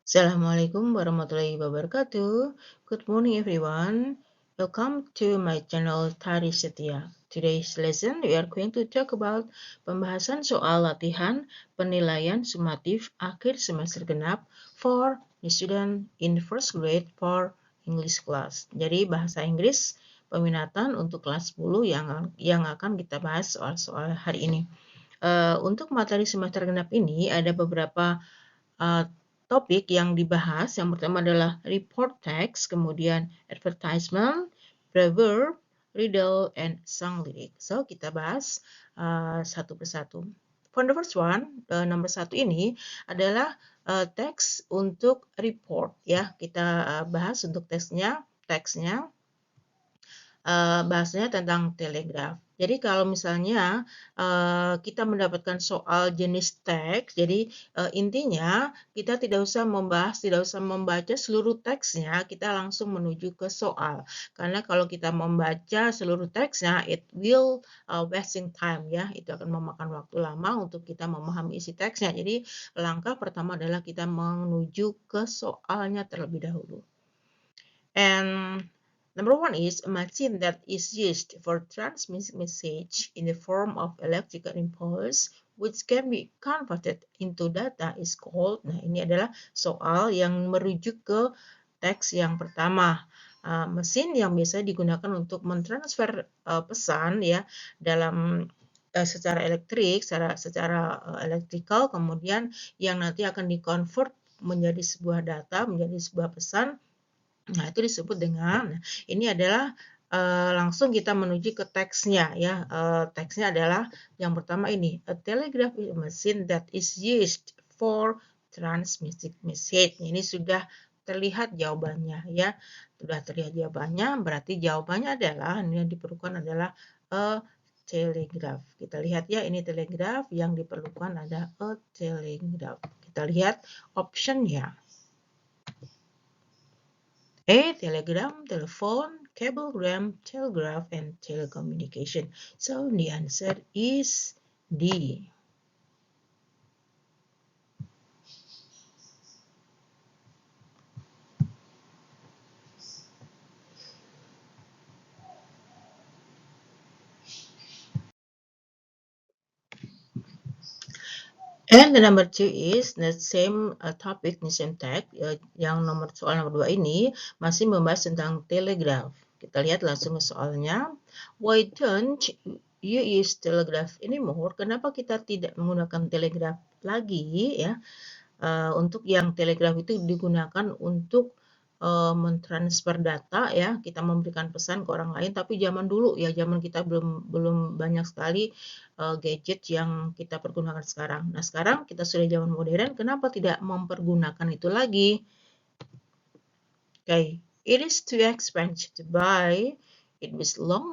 Assalamualaikum warahmatullahi wabarakatuh. Good morning everyone. Welcome to my channel Tari Setia. Today's lesson we are going to talk about pembahasan soal latihan penilaian sumatif akhir semester genap for the student in first grade for English class. Jadi bahasa Inggris peminatan untuk kelas 10 yang akan kita bahas soal-soal hari ini. Untuk materi semester genap ini ada beberapa topik yang dibahas. Yang pertama adalah report text, kemudian advertisement, proverb, riddle, and song lyric. So, kita bahas satu persatu. For the first one, nomor 1 ini adalah teks untuk report. Ya, kita bahas untuk teksnya bahasanya tentang telegraf. Jadi kalau misalnya kita mendapatkan soal jenis teks, jadi intinya kita tidak usah membaca seluruh teksnya, kita langsung menuju ke soal. Karena kalau kita membaca seluruh teksnya, it will wasting time ya, itu akan memakan waktu lama untuk kita memahami isi teksnya. Jadi langkah pertama adalah kita menuju ke soalnya terlebih dahulu. And number 1 is a machine that is used for transmitting message in the form of electrical impulse which can be converted into data is called. Nah, ini adalah soal yang merujuk ke teks yang pertama. Mesin yang biasa digunakan untuk mentransfer pesan ya dalam secara elektrik, secara electrical, kemudian yang nanti akan dikonvert menjadi sebuah data, menjadi sebuah pesan. Nah, itu disebut dengan, ini adalah langsung kita menuju ke teksnya ya. Teksnya adalah yang pertama ini, a telegraph is a machine that is used for transmitting message. Ini sudah terlihat jawabannya ya. Sudah terlihat jawabannya, berarti jawabannya adalah, ini yang diperlukan adalah a telegraph. Kita lihat ya, ini telegraph, yang diperlukan ada a telegraph. Kita lihat option-nya. A. Telegram, telephone, cablegram, telegraph, and telecommunication. So the answer is D. And the number 2 is the same topic, the same tag. Yang soal nomor 2 ini masih membahas tentang telegraph. Kita lihat langsung ke soalnya. Why don't you use telegraph anymore? Kenapa kita tidak menggunakan telegraph lagi ya? Untuk yang telegraph itu digunakan untuk mentransfer data ya, kita memberikan pesan ke orang lain. Tapi zaman dulu ya, zaman kita belum banyak sekali gadget yang kita pergunakan sekarang. Nah, sekarang kita sudah zaman modern, kenapa tidak mempergunakan itu lagi? Okay, it is too expensive to buy. It was no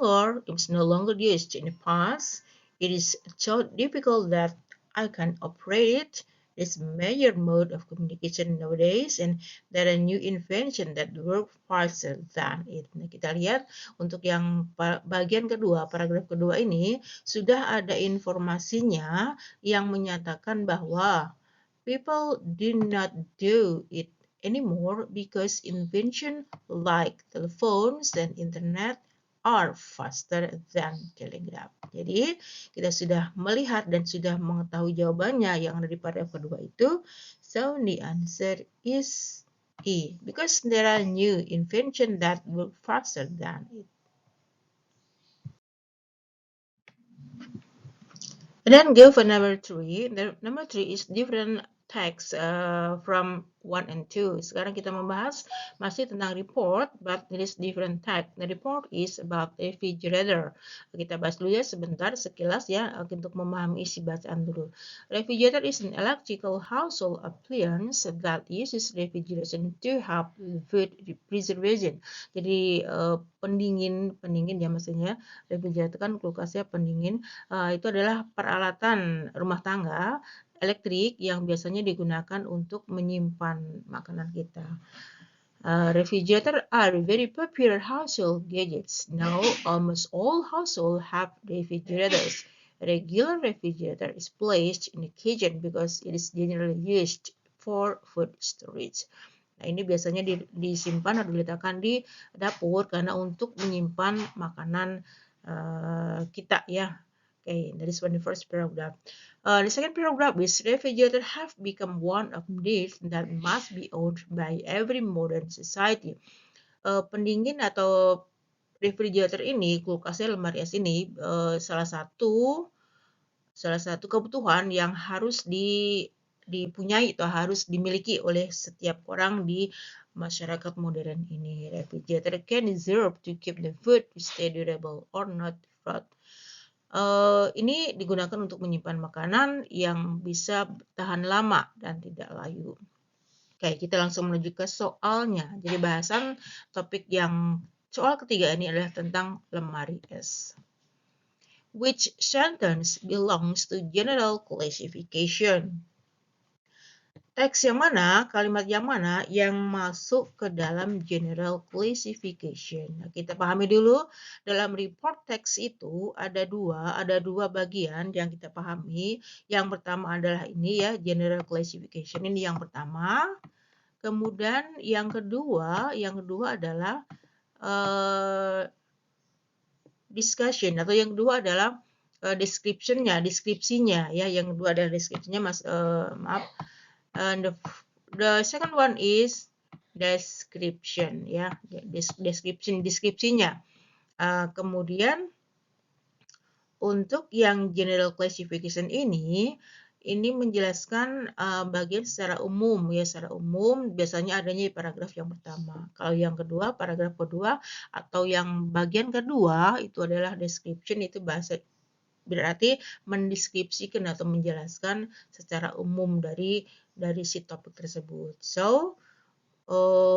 longer used in the past. It is so difficult that I can operate it. It's a major mode of communication nowadays, and there are new invention that work faster than it. Nah, kita lihat untuk yang bagian kedua, paragraf kedua ini sudah ada informasinya yang menyatakan bahwa people do not do it anymore because invention like telephones and internet are faster than telegraph. Jadi kita sudah melihat dan sudah mengetahui jawabannya yang ada di paragraf kedua itu. So the answer is E, because there are new invention that work faster than it. And then go for number 3. Number 3 is different text from 1 and 2. Sekarang kita membahas masih tentang report, but it is different text. The report is about refrigerator. Kita bahas dulu ya sebentar, sekilas ya, untuk memahami isi bacaan dulu. Refrigerator is an electrical household appliance that uses refrigeration to help food preservation. Jadi pendingin ya maksudnya, refrigerator kan kulkasnya pendingin. Itu adalah peralatan rumah tangga elektrik yang biasanya digunakan untuk menyimpan makanan kita. Refrigerator are very popular household gadgets. Now, almost all households have refrigerators. A regular refrigerator is placed in the kitchen because it is generally used for food storage. Nah, ini biasanya disimpan atau diletakkan di dapur karena untuk menyimpan makanan kita ya. Okay, that is one the first paragraph. The second paragraph is refrigerator have become one of these that must be owned by every modern society. Pendingin atau refrigerator ini, kulkasnya lemari es ini salah satu kebutuhan yang harus dipunyai atau harus dimiliki oleh setiap orang di masyarakat modern ini. Refrigerator can serve to keep the food to stay durable or not rot. Ini digunakan untuk menyimpan makanan yang bisa tahan lama dan tidak layu. Oke, kita langsung menuju ke soalnya. Jadi bahasan topik yang soal ketiga ini adalah tentang lemari es. Which sentence belongs to general classification? Teks yang mana, kalimat yang mana yang masuk ke dalam general classification? Nah, kita pahami dulu, dalam report teks itu ada dua bagian yang kita pahami. Yang pertama adalah ini ya, general classification, ini yang pertama. Kemudian yang kedua adalah discussion, atau yang kedua adalah descripsinya ya. Yang kedua adalah descripsinya, maaf. And the second one is description ya, deskripsinya. Kemudian untuk yang general classification ini menjelaskan bagian secara umum ya, secara umum biasanya adanya di paragraf yang pertama. Kalau yang kedua, paragraf kedua atau yang bagian kedua itu adalah description, itu bahasa berarti mendeskripsikan atau menjelaskan secara umum dari si topik tersebut. So,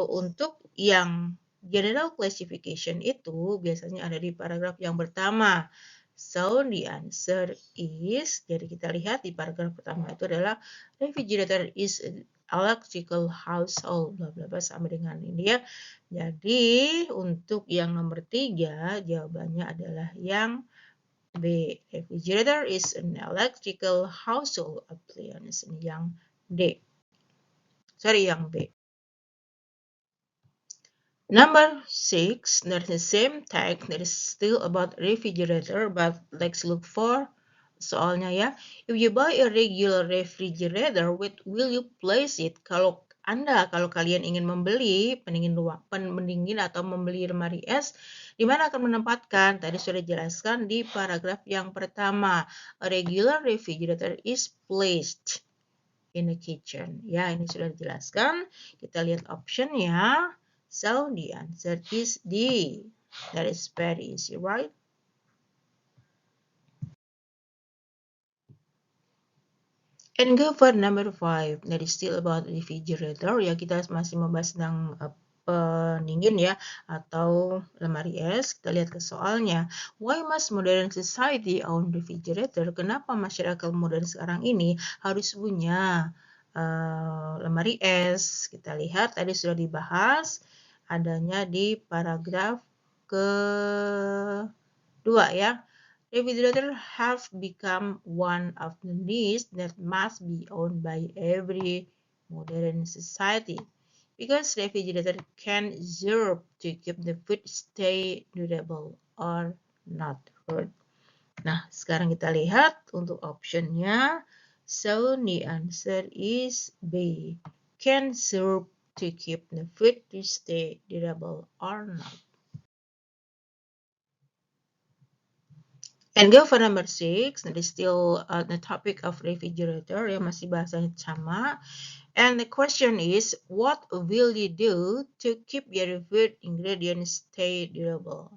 untuk yang general classification itu biasanya ada di paragraf yang pertama. So, the answer is, jadi kita lihat di paragraf pertama itu adalah refrigerator is an electrical household, bla bla bla, sama dengan ini ya. Jadi, untuk yang nomor 3 jawabannya adalah yang B. Refrigerator is an electrical household appliance. Ini yang D. Sorry, yang B. Number 6, there's the same text that is still about refrigerator, but let's look for soalnya ya. If you buy a regular refrigerator, where will you place it? Kalau kalian ingin membeli pendingin atau membeli lemari es, di mana akan menempatkan? Tadi sudah dijelaskan di paragraf yang pertama. A regular refrigerator is placed in the kitchen. Ya, ini sudah dijelaskan. Kita lihat optionnya. So, the answer is D. That is very easy, right? And go for number 5. That is still about refrigerator. Ya, kita masih membahas tentang pendingin ya, atau lemari es. Kita lihat ke soalnya. Why must modern society own refrigerator? Kenapa masyarakat modern sekarang ini harus punya lemari es? Kita lihat tadi sudah dibahas, adanya di paragraf kedua ya. Refrigerator have become one of the needs that must be owned by every modern society, because refrigerator can serve to keep the food stay durable or not rot. Nah, sekarang kita lihat untuk optionnya. So, the answer is B. Can serve to keep the food to stay durable or not. And go for number 6. That is still the topic of refrigerator. Ya, masih bahasanya sama. And the question is, what will you do to keep your food ingredients stay durable?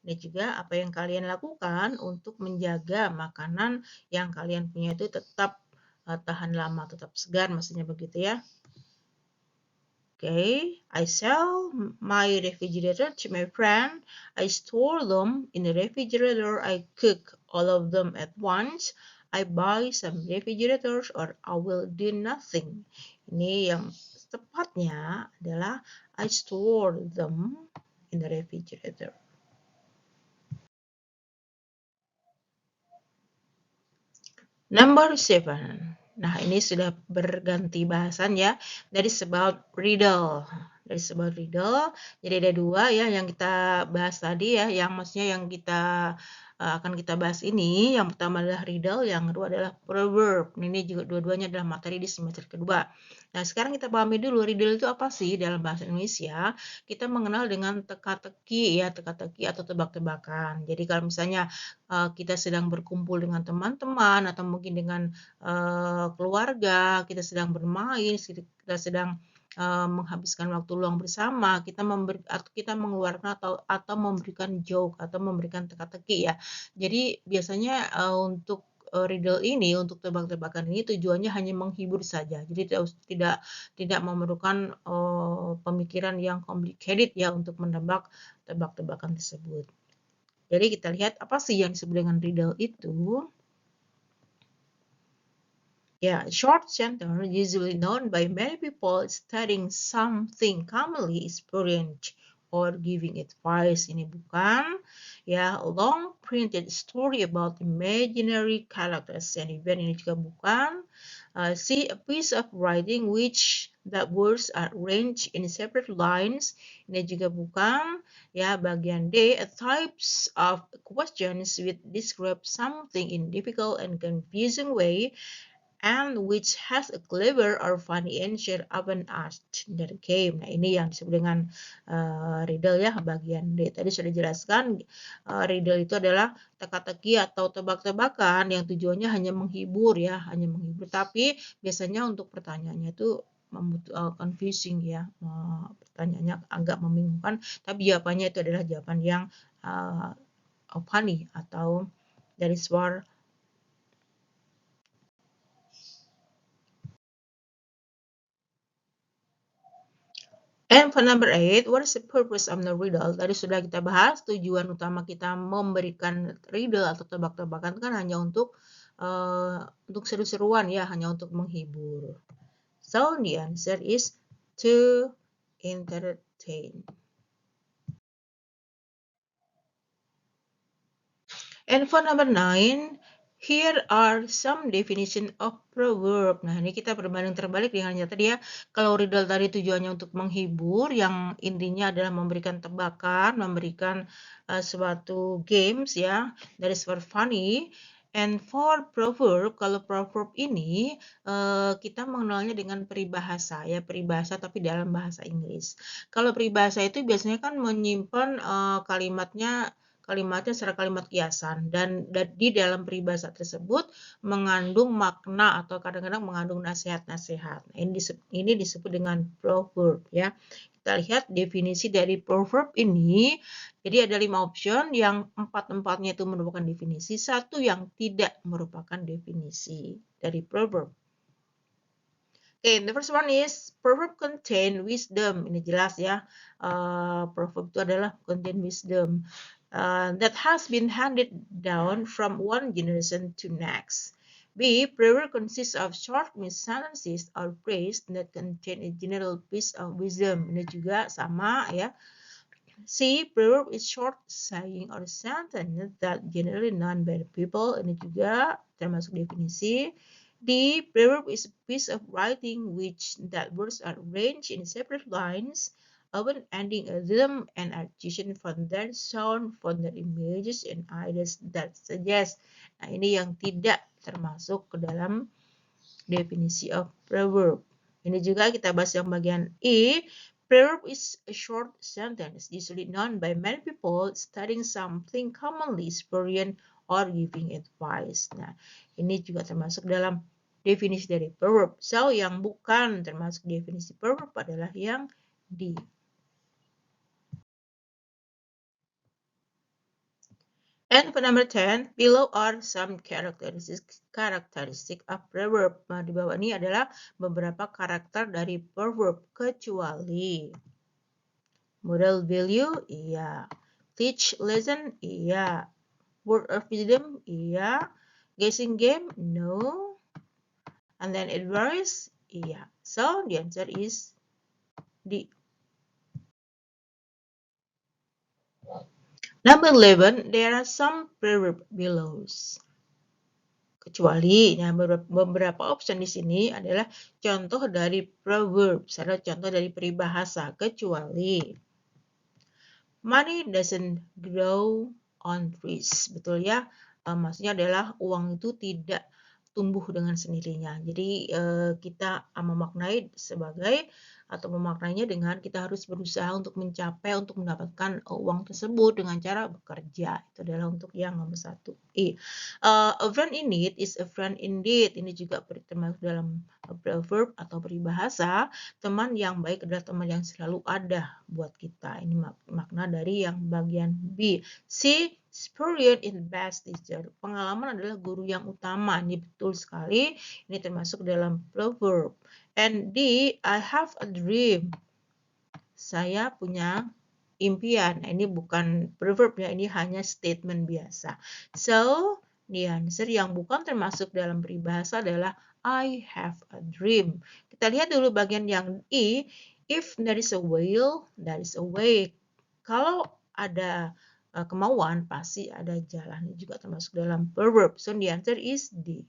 Ini juga apa yang kalian lakukan untuk menjaga makanan yang kalian punya itu tetap tahan lama, tetap segar, maksudnya begitu ya. Okay, I sell my refrigerator to my friend. I store them in the refrigerator. I cook all of them at once. I buy some refrigerators or I will do nothing. Ini yang tepatnya adalah I store them in the refrigerator. Number 7. Nah, ini sudah berganti bahasan ya. That is about riddle. That is about riddle. Jadi ada dua ya yang kita bahas tadi ya, yang maksudnya yang kita akan kita bahas ini. Yang pertama adalah riddle, yang kedua adalah proverb. Ini juga dua-duanya adalah materi di semester kedua. Nah, sekarang kita pahami dulu riddle itu apa sih dalam bahasa Indonesia. Kita mengenal dengan teka-teki ya, teka-teki atau tebak-tebakan. Jadi kalau misalnya kita sedang berkumpul dengan teman-teman atau mungkin dengan keluarga, kita sedang bermain, kita sedang menghabiskan waktu luang bersama, kita mengeluarkan atau memberikan joke atau memberikan teka-teki ya. Jadi biasanya untuk riddle ini, untuk tebak-tebakan ini tujuannya hanya menghibur saja. Jadi tidak memerlukan pemikiran yang complicated ya untuk menebak tebak-tebakan tersebut. Jadi kita lihat apa sih yang disebut dengan riddle itu. Yeah, short sentence usually known by many people studying something commonly experienced or giving advice. Ini bukan ya long printed story about imaginary characters and event. Ini juga bukan. See a piece of writing which the words are arranged in separate lines. Ini juga bukan. Ya, bagian D, a types of questions which describe something in difficult and confusing way and which has a clever or funny answer often asked in the game. Nah, ini yang disebut dengan riddle ya, bagian D. Tadi sudah dijelaskan, riddle itu adalah teka-teki atau tebak-tebakan yang tujuannya hanya menghibur ya, hanya menghibur. Tapi biasanya untuk pertanyaannya itu confusing ya, pertanyaannya agak membingungkan, tapi jawabannya itu adalah jawaban yang funny atau dari suara. And for number 8, what is the purpose of the riddle? Tadi sudah kita bahas, tujuan utama kita memberikan riddle atau tebak-tebakan kan hanya untuk seru-seruan ya, hanya untuk menghibur. So the answer is to entertain. And for number 9, here are some definition of proverb. Nah, ini kita berbanding terbalik dengan nyata dia. Kalau riddle tadi tujuannya untuk menghibur, yang intinya adalah memberikan tebakan, memberikan suatu games ya, that is for funny. And for proverb, kalau proverb ini kita mengenalnya dengan peribahasa ya, peribahasa tapi dalam bahasa Inggris. Kalau peribahasa itu biasanya kan menyimpan kalimatnya secara kalimat kiasan dan di dalam peribahasa tersebut mengandung makna atau kadang-kadang mengandung nasihat-nasihat. Ini disebut dengan proverb ya. Kita lihat definisi dari proverb ini. Jadi ada 5 option yang 4-empatnya itu merupakan definisi, 1 yang tidak merupakan definisi dari proverb. Okay, the first one is proverb contain wisdom. Ini jelas ya. Proverb itu adalah contain wisdom. That has been handed down from one generation to next. B. Proverb consists of short sentences or phrases that contain a general piece of wisdom. Ini juga sama ya. C. Proverb is short saying or sentence that generally known by the people. Ini juga termasuk definisi. D. Proverb is a piece of writing which that words are arranged in separate lines, often ending a rhythm and addition from their sound, from their images and ideas that suggest. Nah, ini yang tidak termasuk ke dalam definisi of proverb. Ini juga kita bahas yang bagian E. Proverb is a short sentence usually known by many people studying something commonly experienced or giving advice. Nah, ini juga termasuk dalam definisi dari proverb. So, yang bukan termasuk definisi proverb adalah yang D. And for number 10, below are some characteristic of proverb. Nah, di bawah ini adalah beberapa karakter dari proverb, kecuali moral value, iya. Teach lesson, iya. Word of wisdom, iya. Guessing game, no. And then advice, iya. So the answer is D. Number 11, there are some proverbs below. kecuali. Nah, beberapa option di sini adalah contoh dari proverbs, adalah contoh dari peribahasa, kecuali money doesn't grow on trees. Betul ya? Maksudnya adalah uang itu tidak tumbuh dengan sendirinya. Jadi kita memaknai sebagai atau memaknainya dengan kita harus berusaha untuk mencapai, untuk mendapatkan uang tersebut dengan cara bekerja. Itu adalah untuk yang nomor 1. A friend in need is a friend indeed. Ini juga termasuk dalam proverb atau peribahasa. Teman yang baik adalah teman yang selalu ada buat kita. Ini makna dari yang bagian B. C. Experience in best teacher. Pengalaman adalah guru yang utama. Ini betul sekali. Ini termasuk dalam proverb. And D. I have a dream. Saya punya impian. Ini bukan proverb ya, ini hanya statement biasa. So, the answer yang bukan termasuk dalam peribahasa adalah I have a dream. Kita lihat dulu bagian yang E. If there is a will, there is a way. Kalau ada kemauan, pasti ada jalan. Ini juga termasuk dalam proverb. So, the answer is D.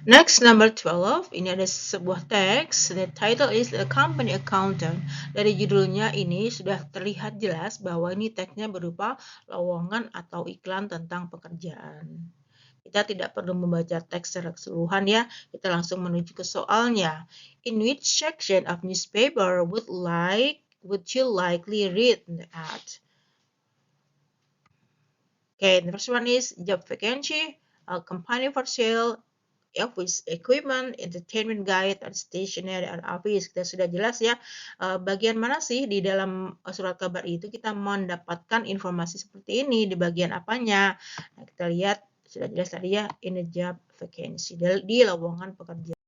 Next, number 12, ini ada sebuah teks, the title is A Company Accountant. Dari judulnya ini sudah terlihat jelas bahwa ini teksnya berupa lowongan atau iklan tentang pekerjaan. Kita tidak perlu membaca teks secara keseluruhan ya, kita langsung menuju ke soalnya. In which section of newspaper would you likely read the ad? Okay, the first one is job vacancy, a company for sale, office equipment, entertainment guide, and stationery and office. Kita sudah jelas ya, bagian mana sih di dalam surat kabar itu kita mendapatkan informasi seperti ini, di bagian apanya. Nah, kita lihat sudah jelas tadi ya, in a job vacancy, di lowongan pekerjaan.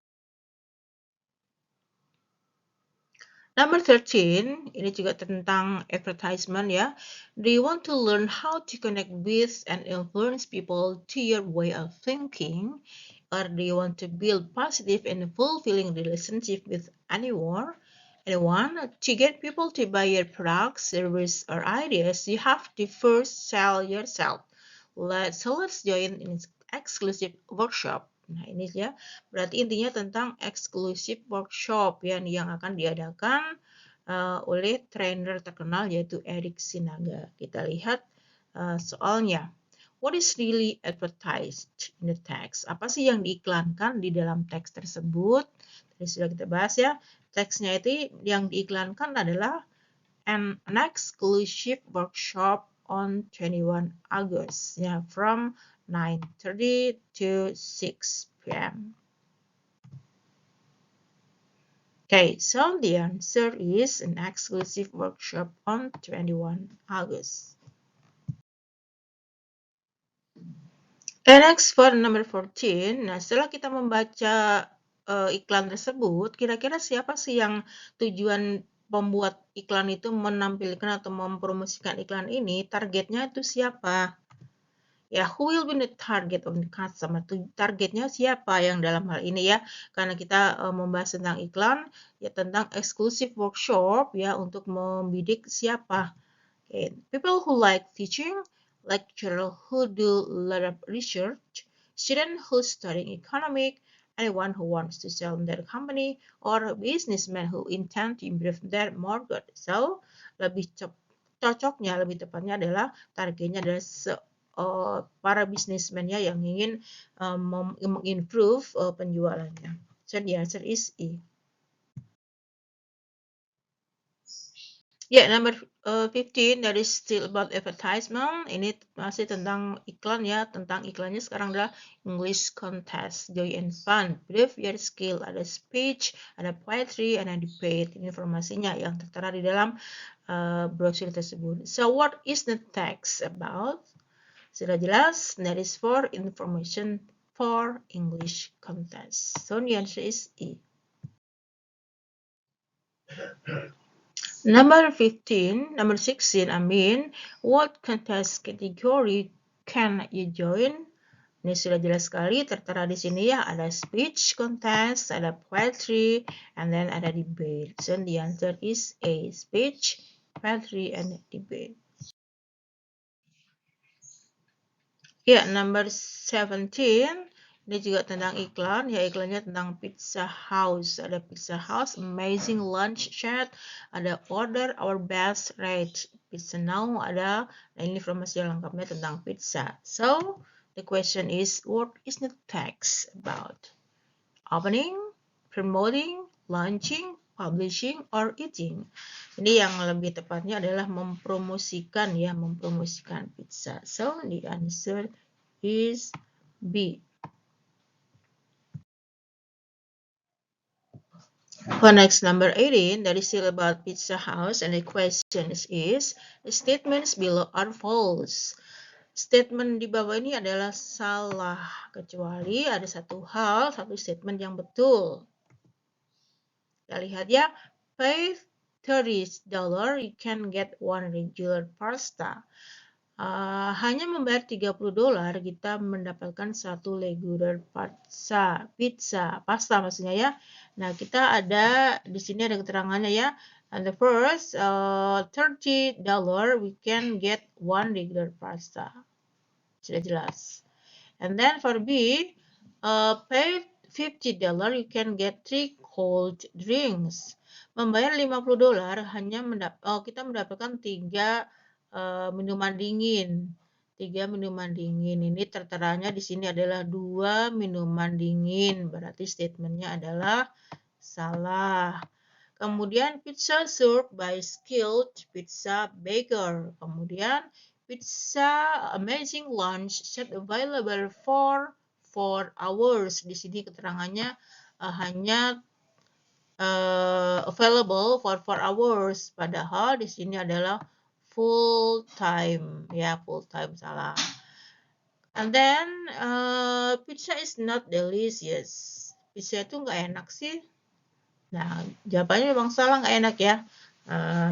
Number 13, ini juga tentang advertisement ya. Do you want to learn how to connect with and influence people to your way of thinking? Or do you want to build positive and fulfilling relationship with anyone? To get people to buy your products, service, or ideas, you have to first sell yourself. Let's join in exclusive workshop. Nah, ini ya, berarti intinya tentang exclusive workshop yang akan diadakan oleh trainer terkenal yaitu Eric Sinaga. Kita lihat soalnya. What is really advertised in the text? Apa sih yang diiklankan di dalam teks tersebut? Tadi sudah kita bahas ya. Teksnya itu yang diiklankan adalah an exclusive workshop on 21 August, ya, from 9:30 to 6 p.m. Okay, so the answer is an exclusive workshop on 21 August. And next for number 14, nah setelah kita membaca iklan tersebut, kira-kira siapa sih yang tujuan pembuat iklan itu menampilkan atau mempromosikan iklan ini, targetnya itu siapa? Ya, who will be the target of the customer? Targetnya siapa yang dalam hal ini ya? Karena kita membahas tentang iklan, ya tentang exclusive workshop ya untuk membidik siapa. Okay. People who like teaching, lecturer who do a lot of research, student who studying economic, anyone who wants to sell their company, or businessmen who intend to improve their market. So, lebih cocoknya, lebih tepatnya adalah targetnya adalah para businessman-nya yang ingin mengimprove penjualannya. So the answer is E. Yeah, number 15, that is still about advertisement. Ini masih tentang iklan ya, tentang iklannya sekarang adalah English contest, joy and fun, prove your skill, ada speech, ada poetry, ada debate. Ini informasinya yang tertera di dalam brosur tersebut. So what is the text about? Sudah jelas, that is for information for English contest. So the answer is E. Number 16, I mean, what contest category can you join? Ini sudah jelas sekali, tertera di sini ya, ada speech contest, ada poetry, and then ada debate. So the answer is A, speech, poetry, and debate. Ya, number 17. Ini juga tentang iklan, ya iklannya tentang Pizza House. Ada Pizza House, amazing lunch chat, ada order our best rate. Pizza Now ada, nah ini informasi lengkapnya tentang pizza. So, the question is, what is the text about? Opening, promoting, launching, publishing, or eating. Ini yang lebih tepatnya adalah mempromosikan ya, mempromosikan pizza. So, the answer is B. For next number 18, that is still about Pizza House, and the question is, the statements below are false. Statement di bawah ini adalah salah, kecuali ada satu statement yang betul. Kita lihat ya, pay $30, you can get one regular pasta. Hanya membayar $30 kita mendapatkan satu regular pizza, pasta maksudnya ya. Nah, kita ada di sini ada keterangannya ya. And the first $30 we can get one regular pasta. Sudah jelas. And then for B, pay $50 you can get 3 cold drinks. Membayar $50 hanya kita mendapatkan 3 minuman dingin. 3 minuman dingin. Ini terteranya di sini adalah 2 minuman dingin. Berarti statementnya adalah salah. Kemudian pizza served by skilled pizza baker. Kemudian pizza amazing lunch set available for 4 hours. Di sini keterangannya hanya available for 4 hours. Padahal di sini adalah full time. Ya, full time salah. And then pizza is not delicious. Pizza itu nggak enak sih. Nah, jawabannya memang salah, nggak enak ya.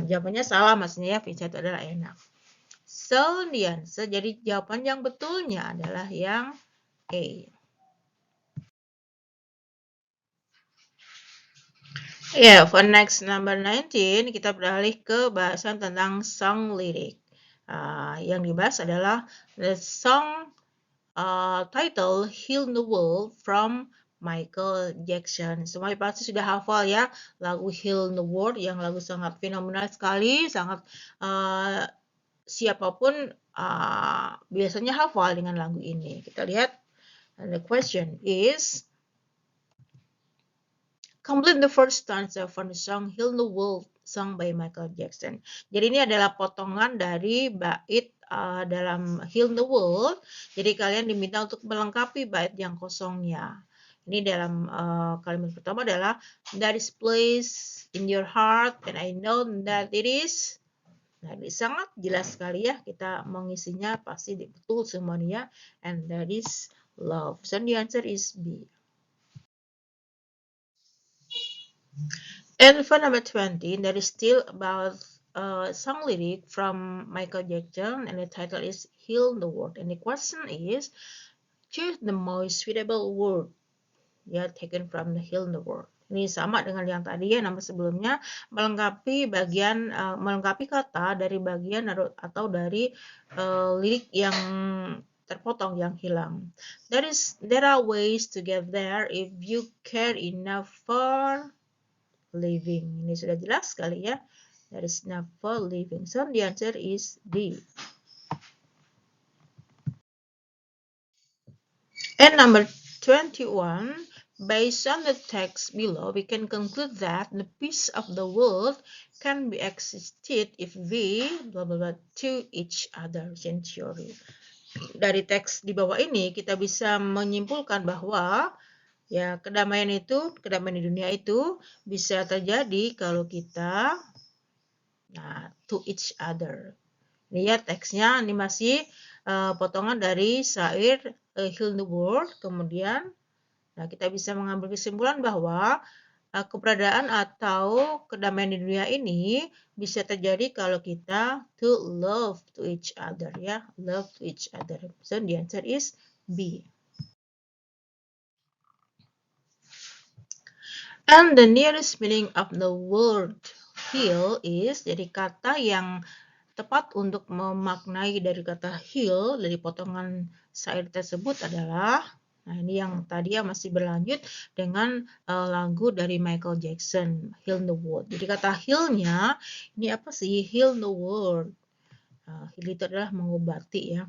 Jawabannya salah maksudnya ya, pizza itu adalah enak. So, the answer, jadi jawaban yang betulnya adalah yang A. Yeah, for next number 19, kita beralih ke bahasan tentang song lirik. Yang dibahas adalah the song title Heal the World from Michael Jackson. Semua pasti sudah hafal ya lagu Heal the World, yang lagu sangat fenomenal sekali, sangat siapapun biasanya hafal dengan lagu ini. Kita lihat, the question is, complete the first stanza from the song Heal the World sung by Michael Jackson. Jadi ini adalah potongan dari bait dalam Heal the World. Jadi kalian diminta untuk melengkapi bait yang kosongnya. Ini dalam kalimat pertama adalah that is place in your heart and I know that it is. Nah, ini sangat jelas sekali ya, kita mengisinya pasti betul semuanya, and that is love. So the answer is B. And for number 20, that is still about song lyric from Michael Jackson, and the title is Heal the World. And the question is, choose the most suitable word, ya, taken from the Heal the World. Ini sama dengan yang tadi ya, nama sebelumnya, melengkapi kata dari bagian atau dari lirik yang terpotong, yang hilang. There are ways to get there if you care enough for living. Ini sudah jelas sekali ya. There is enough for living. So the answer is D. And number 21, based on the text below, we can conclude that the peace of the world can be existed if we blah blah blah to each other in theory. Dari teks di bawah ini kita bisa menyimpulkan bahwa ya kedamaian di dunia itu bisa terjadi kalau kita to each other. Ini ya teksnya, ini masih potongan dari syair Heal the World. Kemudian kita bisa mengambil kesimpulan bahwa keberadaan atau kedamaian di dunia ini bisa terjadi kalau kita to love to each other, ya, love to each other. So the answer is B. And the nearest meaning of the word heal is, jadi kata yang tepat untuk memaknai dari kata heal dari potongan syair tersebut adalah, nah ini yang tadi ya masih berlanjut dengan lagu dari Michael Jackson, Heal the World. Jadi kata heal-nya ini apa sih? Heal the world. Heal itu adalah mengobati ya.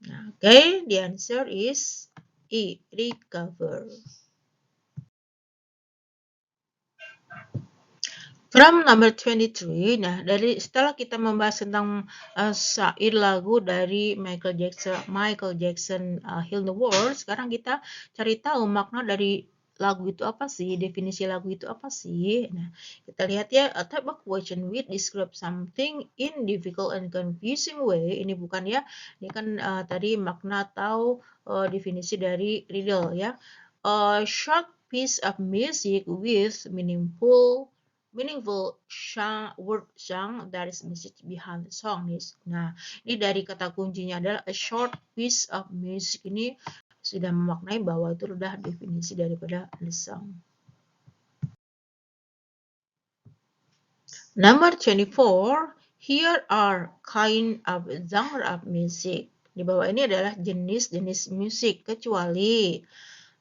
Nah, okay, the answer is E, recover. From number 23, nah dari setelah kita membahas tentang syair lagu dari Michael Jackson Heal the World, sekarang kita cari tahu makna dari lagu itu apa sih, definisi lagu itu apa sih. Nah, kita lihat ya, a type of question which describe something in difficult and confusing way. Ini bukan ya, ini kan tadi makna atau definisi dari riddle ya. A short piece of music with meaningful word song, that is message behind the song is. Nah, ini dari kata kuncinya adalah a short piece of music, ini sudah memaknai bahwa itu sudah definisi daripada the song. Number 24, here are kind of genre of music. Di bawah ini adalah jenis-jenis musik kecuali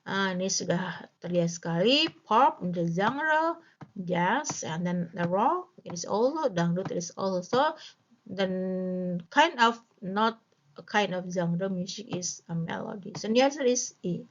ini sudah terlihat sekali, pop, the genre, jazz, and then the rock, it is also, dangdut is also, then kind of, not a kind of genre music is a melody. So the answer is E.